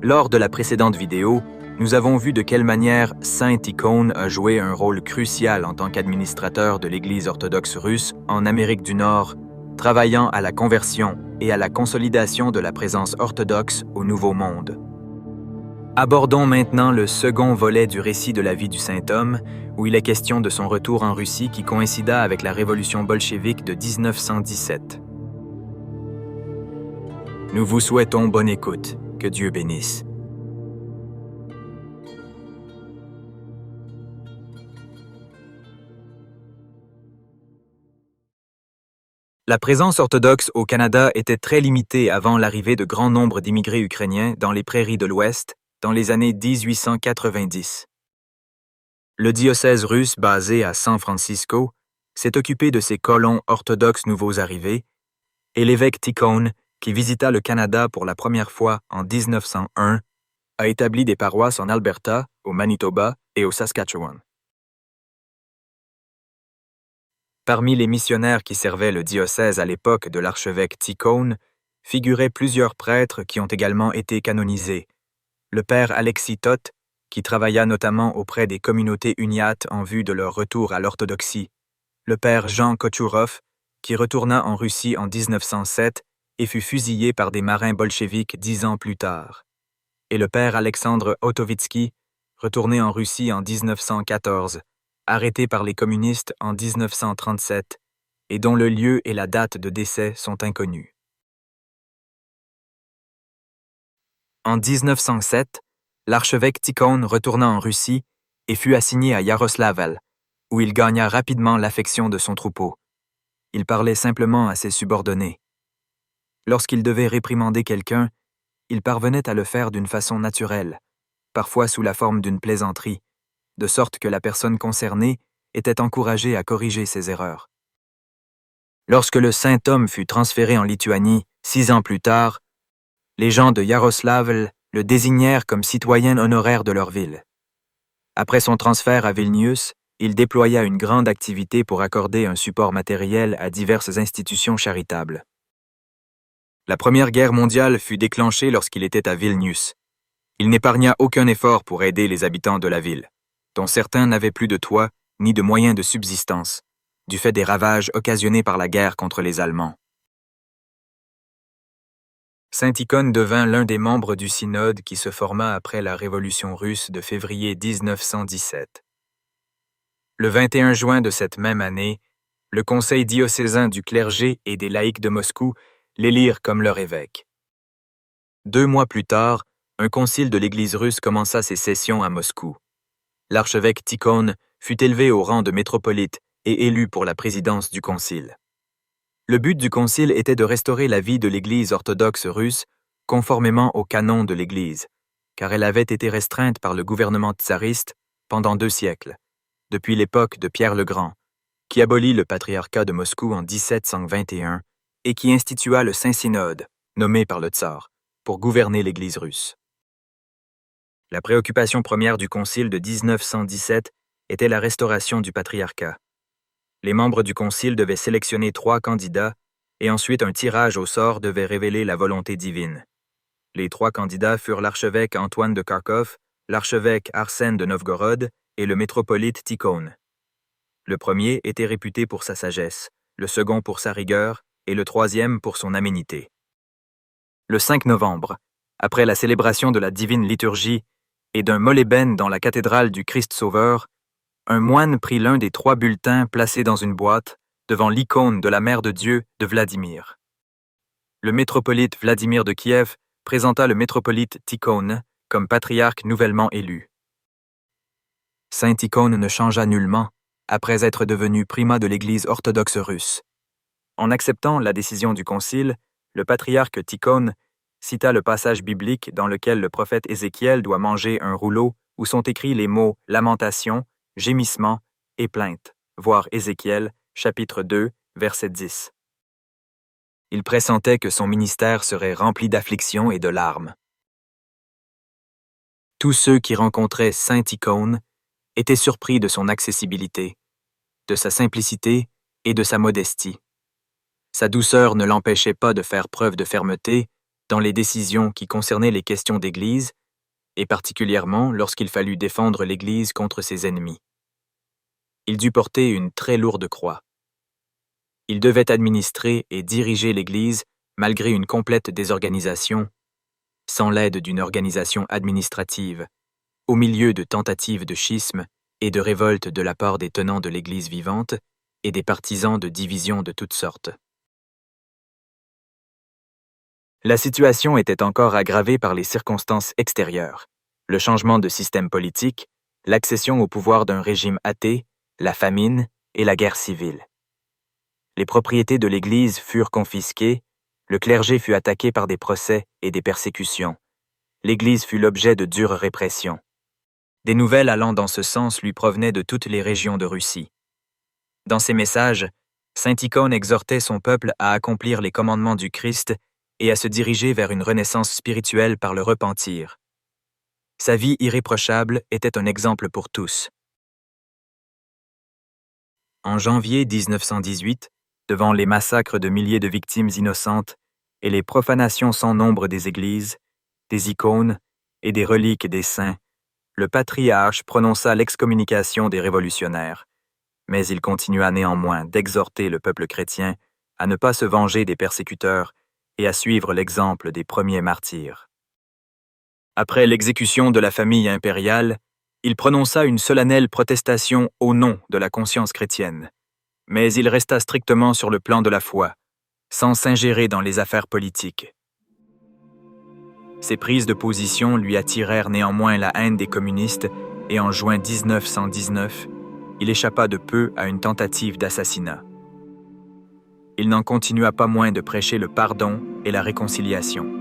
Lors de la précédente vidéo, nous avons vu de quelle manière Saint Tikhon a joué un rôle crucial en tant qu'administrateur de l'Église orthodoxe russe en Amérique du Nord, travaillant à la conversion et à la consolidation de la présence orthodoxe au Nouveau Monde. Abordons maintenant le second volet du récit de la vie du saint homme, où il est question de son retour en Russie qui coïncida avec la révolution bolchevique de 1917. Nous vous souhaitons bonne écoute. Que Dieu bénisse. La présence orthodoxe au Canada était très limitée avant l'arrivée de grands nombres d'immigrés ukrainiens dans les prairies de l'Ouest dans les années 1890. Le diocèse russe basé à San Francisco s'est occupé de ces colons orthodoxes nouveaux arrivés, et l'évêque Tikhon, qui visita le Canada pour la première fois en 1901, a établi des paroisses en Alberta, au Manitoba et au Saskatchewan. Parmi les missionnaires qui servaient le diocèse à l'époque de l'archevêque Tikhon, figuraient plusieurs prêtres qui ont également été canonisés. Le père Alexis Toth, qui travailla notamment auprès des communautés uniates en vue de leur retour à l'orthodoxie. Le père Jean Kochourov, qui retourna en Russie en 1907 et fut fusillé par des marins bolcheviques 10 ans plus tard. Et le père Alexandre Otovitsky, retourné en Russie en 1914, arrêté par les communistes en 1937, et dont le lieu et la date de décès sont inconnus. En 1907, l'archevêque Tikhon retourna en Russie et fut assigné à Yaroslavl, où il gagna rapidement l'affection de son troupeau. Il parlait simplement à ses subordonnés. Lorsqu'il devait réprimander quelqu'un, il parvenait à le faire d'une façon naturelle, parfois sous la forme d'une plaisanterie, de sorte que la personne concernée était encouragée à corriger ses erreurs. Lorsque le saint homme fut transféré en Lituanie 6 ans plus tard, les gens de Yaroslavl le désignèrent comme citoyen honoraire de leur ville. Après son transfert à Vilnius, il déploya une grande activité pour accorder un support matériel à diverses institutions charitables. La Première Guerre mondiale fut déclenchée lorsqu'il était à Vilnius. Il n'épargna aucun effort pour aider les habitants de la ville, dont certains n'avaient plus de toit ni de moyens de subsistance, du fait des ravages occasionnés par la guerre contre les Allemands. Saint Tikhon devint l'un des membres du synode qui se forma après la Révolution russe de février 1917. Le 21 juin de cette même année, le Conseil diocésain du clergé et des laïcs de Moscou l'élirent comme leur évêque. 2 mois plus tard, un concile de l'Église russe commença ses sessions à Moscou. L'archevêque Tikhon fut élevé au rang de métropolite et élu pour la présidence du concile. Le but du concile était de restaurer la vie de l'Église orthodoxe russe conformément aux canons de l'Église, car elle avait été restreinte par le gouvernement tsariste pendant 2 siècles, depuis l'époque de Pierre le Grand, qui abolit le patriarcat de Moscou en 1721 et qui institua le Saint-Synode, nommé par le tsar, pour gouverner l'Église russe. La préoccupation première du concile de 1917 était la restauration du patriarcat. Les membres du concile devaient sélectionner 3 candidats et ensuite un tirage au sort devait révéler la volonté divine. Les 3 candidats furent l'archevêque Antoine de Kharkov, l'archevêque Arsène de Novgorod et le métropolite Tikhon. Le premier était réputé pour sa sagesse, le second pour sa rigueur et le troisième pour son aménité. Le 5 novembre, après la célébration de la divine liturgie et d'un molébène dans la cathédrale du Christ-Sauveur, un moine prit l'un des 3 bulletins placés dans une boîte devant l'icône de la Mère de Dieu de Vladimir. Le métropolite Vladimir de Kiev présenta le métropolite Tikhon comme patriarche nouvellement élu. Saint Tikhon ne changea nullement après être devenu primat de l'Église orthodoxe russe. En acceptant la décision du concile, le patriarche Tikhon cita le passage biblique dans lequel le prophète Ézéchiel doit manger un rouleau où sont écrits les mots « lamentation »,« gémissement » et « plainte », voir Ézéchiel, chapitre 2, verset 10. Il pressentait que son ministère serait rempli d'afflictions et de larmes. Tous ceux qui rencontraient Saint Tikhon étaient surpris de son accessibilité, de sa simplicité et de sa modestie. Sa douceur ne l'empêchait pas de faire preuve de fermeté, dans les décisions qui concernaient les questions d'Église, et particulièrement lorsqu'il fallut défendre l'Église contre ses ennemis. Il dut porter une très lourde croix. Il devait administrer et diriger l'Église malgré une complète désorganisation, sans l'aide d'une organisation administrative, au milieu de tentatives de schisme et de révoltes de la part des tenants de l'Église vivante et des partisans de divisions de toutes sortes. La situation était encore aggravée par les circonstances extérieures, le changement de système politique, l'accession au pouvoir d'un régime athée, la famine et la guerre civile. Les propriétés de l'Église furent confisquées, le clergé fut attaqué par des procès et des persécutions. L'Église fut l'objet de dures répressions. Des nouvelles allant dans ce sens lui provenaient de toutes les régions de Russie. Dans ses messages, saint Icône exhortait son peuple à accomplir les commandements du Christ et à se diriger vers une renaissance spirituelle par le repentir. Sa vie irréprochable était un exemple pour tous. En janvier 1918, devant les massacres de milliers de victimes innocentes et les profanations sans nombre des églises, des icônes et des reliques des saints, le patriarche prononça l'excommunication des révolutionnaires, mais il continua néanmoins d'exhorter le peuple chrétien à ne pas se venger des persécuteurs et à suivre l'exemple des premiers martyrs. Après l'exécution de la famille impériale, il prononça une solennelle protestation au nom de la conscience chrétienne, mais il resta strictement sur le plan de la foi, sans s'ingérer dans les affaires politiques. Ces prises de position lui attirèrent néanmoins la haine des communistes et en juin 1919, il échappa de peu à une tentative d'assassinat. Il n'en continua pas moins de prêcher le pardon et la réconciliation.